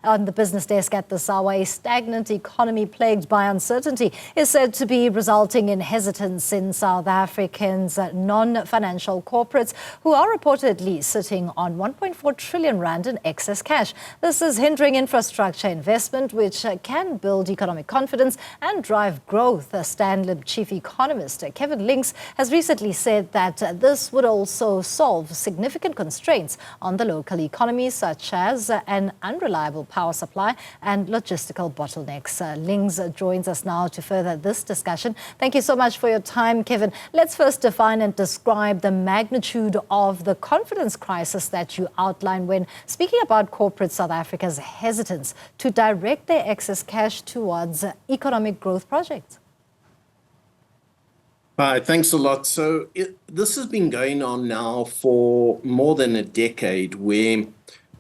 On the business desk at this hour, a stagnant economy plagued by uncertainty is said to be resulting in hesitance in South Africans' non-financial corporates who are reportedly sitting on 1.4 trillion rand in excess cash. This is hindering infrastructure investment, which can build economic confidence and drive growth. Stanlib chief economist Kevin Lings has recently said that this would also solve significant constraints on the local economy, such as an unreliable power supply and logistical bottlenecks. Lings joins us now to further this discussion. Thank you so much for your time, Kevin. Let's first define and describe the magnitude of the confidence crisis that you outline when speaking about corporate South Africa's hesitance to direct their excess cash towards economic growth projects. Hi, thanks a lot. So this has been going on now for more than a decade, where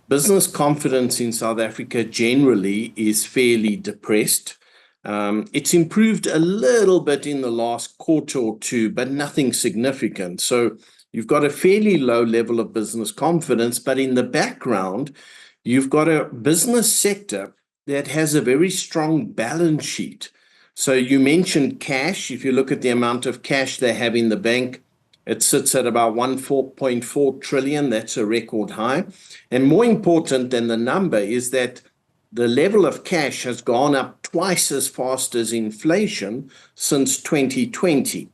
business confidence in South Africa generally is fairly depressed. It's improved a little bit in the last quarter or two, but nothing significant. So you've got a fairly low level of business confidence, but in the background, you've got a business sector that has a very strong balance sheet. So you mentioned cash. If you look at the amount of cash they have in the bank, it sits at about 1.4 trillion. That's a record high. And more important than the number is that the level of cash has gone up twice as fast as inflation since 2020.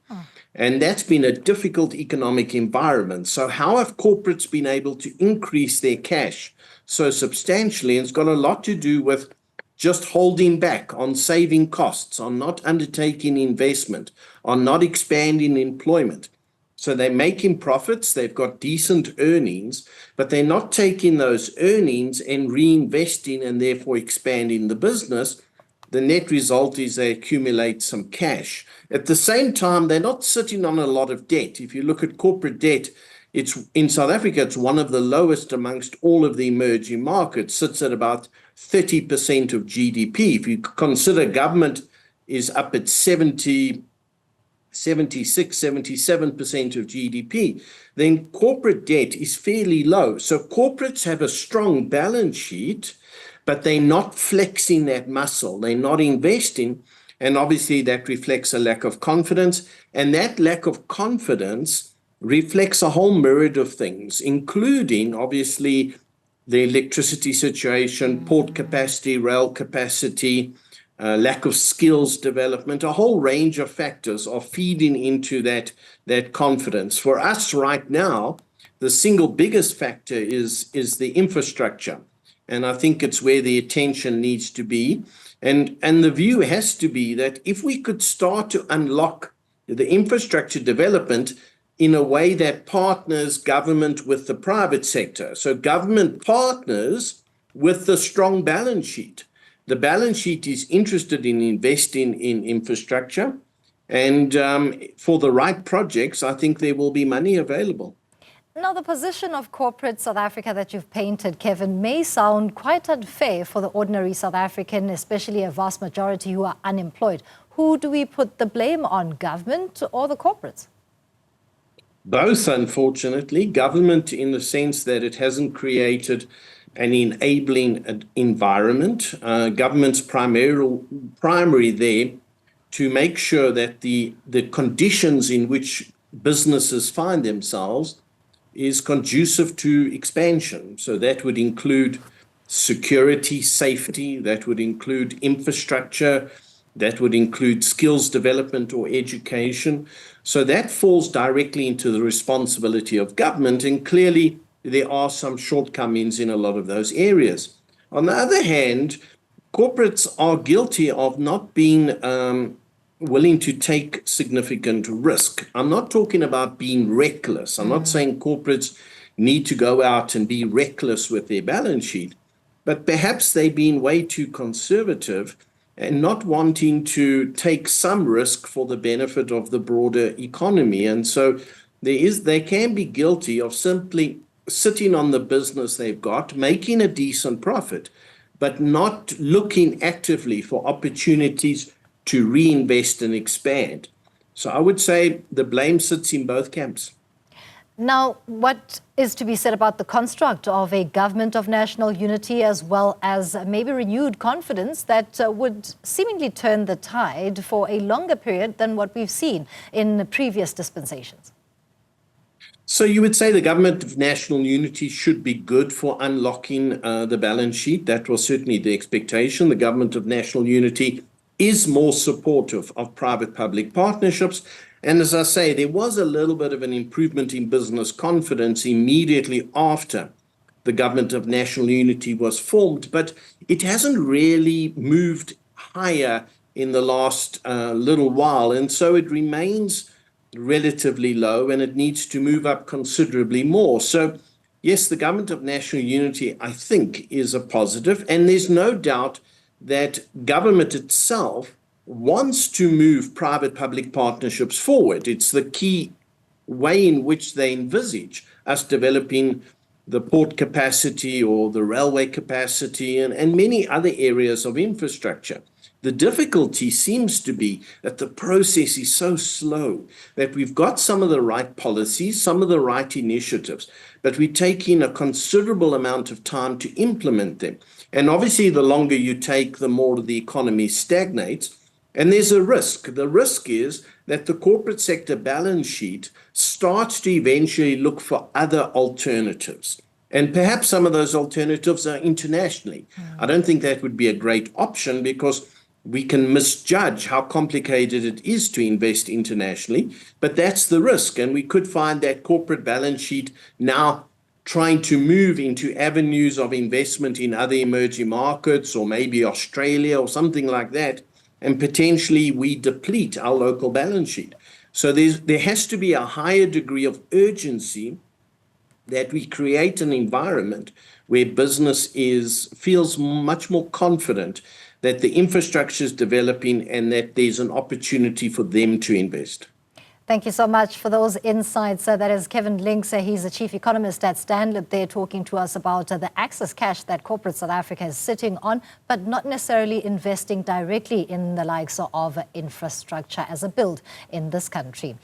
And that's been a difficult economic environment. So how have corporates been able to increase their cash so substantially? And it's got a lot to do with just holding back on saving costs, on not undertaking investment, on not expanding employment. So they're making profits, they've got decent earnings, but they're not taking those earnings and reinvesting and therefore expanding the business. The net result is they accumulate some cash. At the same time, they're not sitting on a lot of debt. If you look at corporate debt, it's in South Africa, it's one of the lowest amongst all of the emerging markets, sits at about 30% of GDP. If you consider government is up at 76, 77% of GDP, then corporate debt is fairly low. So corporates have a strong balance sheet, but they're not flexing that muscle. They're not investing. And obviously that reflects a lack of confidence. And that lack of confidence reflects a whole myriad of things, including obviously the electricity situation, port capacity, rail capacity, lack of skills development. A whole range of factors are feeding into that confidence. For us right now, the single biggest factor is the infrastructure. And I think it's where the attention needs to be. And the view has to be that if we could start to unlock the infrastructure development in a way that partners government with the private sector. So government partners with the strong balance sheet. The balance sheet is interested in investing in infrastructure. And for the right projects, I think there will be money available. Now, the position of corporate South Africa that you've painted, Kevin, may sound quite unfair for the ordinary South African, especially a vast majority who are unemployed. Who do we put the blame on, government or the corporates? Both, unfortunately. Government in the sense that it hasn't created an enabling environment. Government's primary there to make sure that the conditions in which businesses find themselves is conducive to expansion. So that would include security, safety, that would include infrastructure, that would include skills development or education. So that falls directly into the responsibility of government, and clearly there are some shortcomings in a lot of those areas. On the other hand, corporates are guilty of not being willing to take significant risk. I'm not talking about being reckless. I'm not saying corporates need to go out and be reckless with their balance sheet, but perhaps they've been way too conservative and not wanting to take some risk for the benefit of the broader economy. And so they can be guilty of simply sitting on the business they've got, making a decent profit, but not looking actively for opportunities to reinvest and expand. So I would say the blame sits in both camps. Now, what is to be said about the construct of a government of national unity, as well as maybe renewed confidence that would seemingly turn the tide for a longer period than what we've seen in previous dispensations? So you would say the government of national unity should be good for unlocking the balance sheet. That was certainly the expectation. The government of national unity is more supportive of private-public partnerships. And as I say, there was a little bit of an improvement in business confidence immediately after the government of national unity was formed, but it hasn't really moved higher in the last little while. And so it remains relatively low and it needs to move up considerably more. So yes, the government of national unity, I think, is a positive. And there's no doubt that government itself wants to move private-public partnerships forward. It's the key way in which they envisage us developing the port capacity or the railway capacity and many other areas of infrastructure. The difficulty seems to be that the process is so slow that we've got some of the right policies, some of the right initiatives, but we take in a considerable amount of time to implement them. And obviously, the longer you take, the more the economy stagnates. And there's a risk. The risk is that the corporate sector balance sheet starts to eventually look for other alternatives. And perhaps some of those alternatives are internationally. I don't think that would be a great option because we can misjudge how complicated it is to invest internationally, but that's the risk. And we could find that corporate balance sheet now trying to move into avenues of investment in other emerging markets or maybe Australia or something like that. And potentially we deplete our local balance sheet. So there has to be a higher degree of urgency that we create an environment where business feels much more confident that the infrastructure is developing and that there's an opportunity for them to invest. Thank you so much for those insights. That is Kevin Lings. He's the chief economist at Stanlib there, talking to us about the excess cash that corporate South Africa is sitting on, but not necessarily investing directly in the likes of infrastructure as a build in this country.